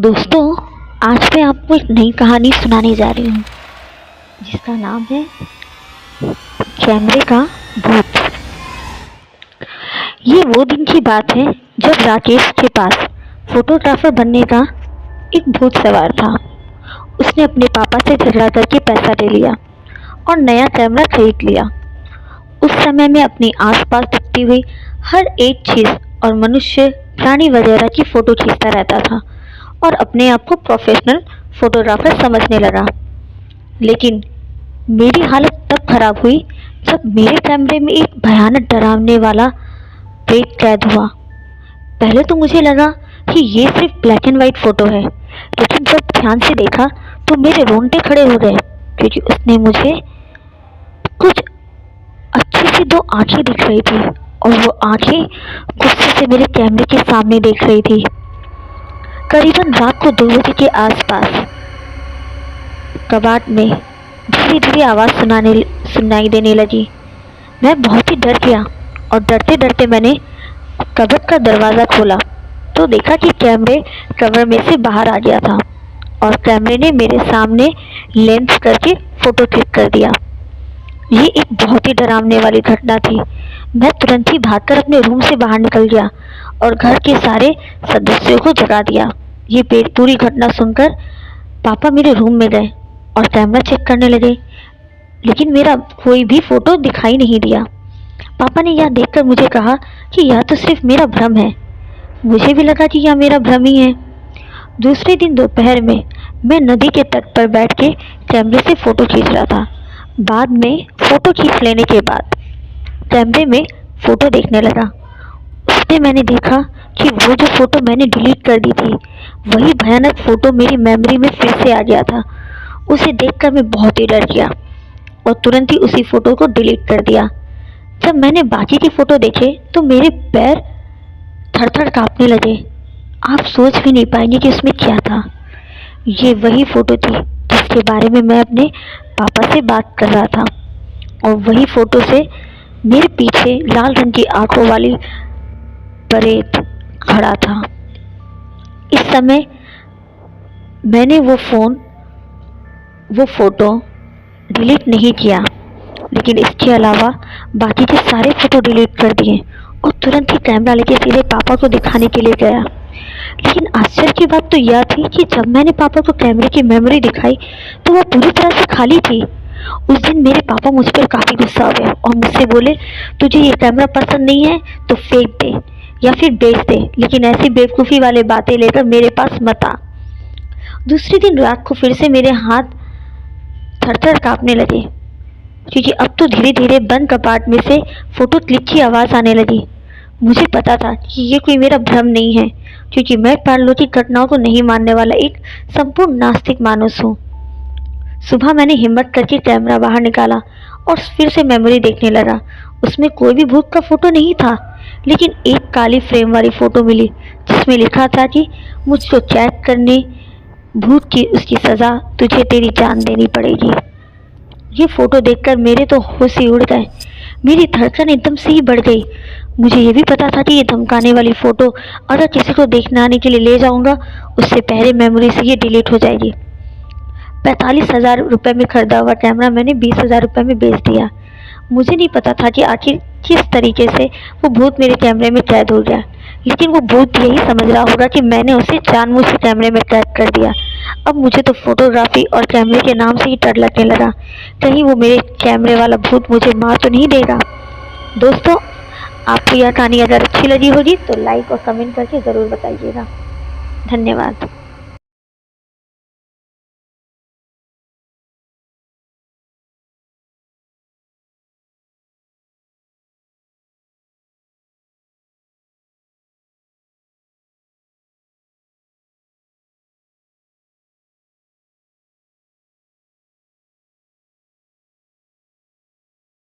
दोस्तों, आज मैं आपको एक नई कहानी सुनाने जा रही हूँ जिसका नाम है कैमरे का भूत। ये वो दिन की बात है जब राकेश के पास फोटोग्राफर बनने का एक भूत सवार था। उसने अपने पापा से झगड़ा करके पैसा ले लिया और नया कैमरा खरीद लिया। उस समय में अपने आसपास दिखती हुई हर एक चीज़ और मनुष्य, प्राणी वगैरह की फ़ोटो खींचता रहता था और अपने आप को प्रोफेशनल फोटोग्राफर समझने लगा। लेकिन मेरी हालत तब खराब हुई जब मेरे कैमरे में एक भयानक डरावने वाला प्रेत कैद हुआ। पहले तो मुझे लगा कि ये सिर्फ ब्लैक एंड वाइट फ़ोटो है, लेकिन जब ध्यान से देखा तो मेरे रोंगटे खड़े हो गए, क्योंकि उसने मुझे कुछ अच्छी सी दो आंखें दिख रही थी और वो आंखें गुस्से से मेरे कैमरे के सामने देख रही थी। करीबन रात को 2 बजे के आसपास कबाट में धीरे धीरे आवाज़ सुनाई देने लगी। मैं बहुत ही डर गया और डरते डरते मैंने कबर्ड का दरवाज़ा खोला तो देखा कि कैमरे कवर में से बाहर आ गया था और कैमरे ने मेरे सामने लेंस करके फ़ोटो क्लिक कर दिया। ये एक बहुत ही डरावने वाली घटना थी। मैं तुरंत ही भागकर अपने रूम से बाहर निकल गया और घर के सारे सदस्यों को जगा दिया। ये पूरी घटना सुनकर पापा मेरे रूम में गए और कैमरा चेक करने लगे, लेकिन मेरा कोई भी फ़ोटो दिखाई नहीं दिया। पापा ने यह देखकर मुझे कहा कि यह तो सिर्फ मेरा भ्रम है। मुझे भी लगा कि यह मेरा भ्रम ही है। दूसरे दिन दोपहर में मैं नदी के तट पर बैठ के कैमरे से फ़ोटो खींच रहा था। बाद में फ़ोटो खींच लेने के बाद कैमरे में फ़ोटो देखने लगा। उसमें मैंने देखा कि वो जो फ़ोटो मैंने डिलीट कर दी थी, वही भयानक फ़ोटो मेरी मेमोरी में फिर से आ गया था। उसे देखकर मैं बहुत ही डर गया और तुरंत ही उसी फ़ोटो को डिलीट कर दिया। जब मैंने बाकी की फ़ोटो देखे तो मेरे पैर थर थर काँपने लगे। आप सोच भी नहीं पाएंगे कि उसमें क्या था। ये वही फ़ोटो थी जिसके बारे में मैं अपने पापा से बात कर रहा था और वही फ़ोटो से मेरे पीछे लाल रंग की आंखों वाली प्रेत खड़ा था। इस समय मैंने वो फ़ोटो डिलीट नहीं किया, लेकिन इसके अलावा बाकी के सारे फ़ोटो डिलीट कर दिए और तुरंत ही कैमरा लेके सीधे पापा को दिखाने के लिए गया। लेकिन आश्चर्य की बात तो यह थी कि जब मैंने पापा को कैमरे की मेमोरी दिखाई तो वह पूरी तरह से खाली थी। उस दिन मेरे पापा मुझ पर काफ़ी गुस्सा हो गए और मुझसे बोले, तुझे ये कैमरा पसंद नहीं है तो फेंक दे या फिर बेच दे, लेकिन ऐसी बेवकूफ़ी वाली बातें लेकर मेरे पास मत आ। दूसरे दिन रात को फिर से मेरे हाथ थर थर काँपने लगे, क्योंकि अब तो धीरे धीरे बंद कपाट में से फ़ोटो क्लिक की आवाज़ आने लगी। मुझे पता था कि ये कोई मेरा भ्रम नहीं है, क्योंकि मैं पारलौकिक घटनाओं को नहीं मानने वाला एक संपूर्ण नास्तिक मानुस हूँ। सुबह मैंने हिम्मत करके कैमरा बाहर निकाला और फिर से मेमोरी देखने लगा। उसमें कोई भी भूत का फ़ोटो नहीं था, लेकिन एक काली फ्रेम वाली फ़ोटो मिली जिसमें लिखा था कि मुझको चैट करने भूत की उसकी सज़ा तुझे तेरी जान देनी पड़ेगी। ये फ़ोटो देखकर मेरे तो होश ही उड़ गए। मेरी धड़कन एकदम से ही बढ़ गई। मुझे ये भी पता था कि ये धमकाने वाली फ़ोटो अगर किसी को देखने आने के लिए ले जाऊंगा, उससे पहले मेमोरी से ये डिलीट हो जाएगी। 45,000 रुपये में खरीदा हुआ कैमरा मैंने 20,000 रुपये में बेच दिया। मुझे नहीं पता था कि आखिर किस तरीके से वो भूत मेरे कैमरे में कैद हो गया, लेकिन वो भूत यही समझ रहा होगा कि मैंने उसे जानबूझ के कैमरे में कैद कर दिया। अब मुझे तो फोटोग्राफी और कैमरे के नाम से ही डर लगने लगा, कहीं वो मेरे कैमरे वाला भूत मुझे मार तो नहीं देगा। दोस्तों, आपको यह कहानी अगर अच्छी लगी होगी तो लाइक और कमेंट करके ज़रूर बताइएगा। धन्यवाद।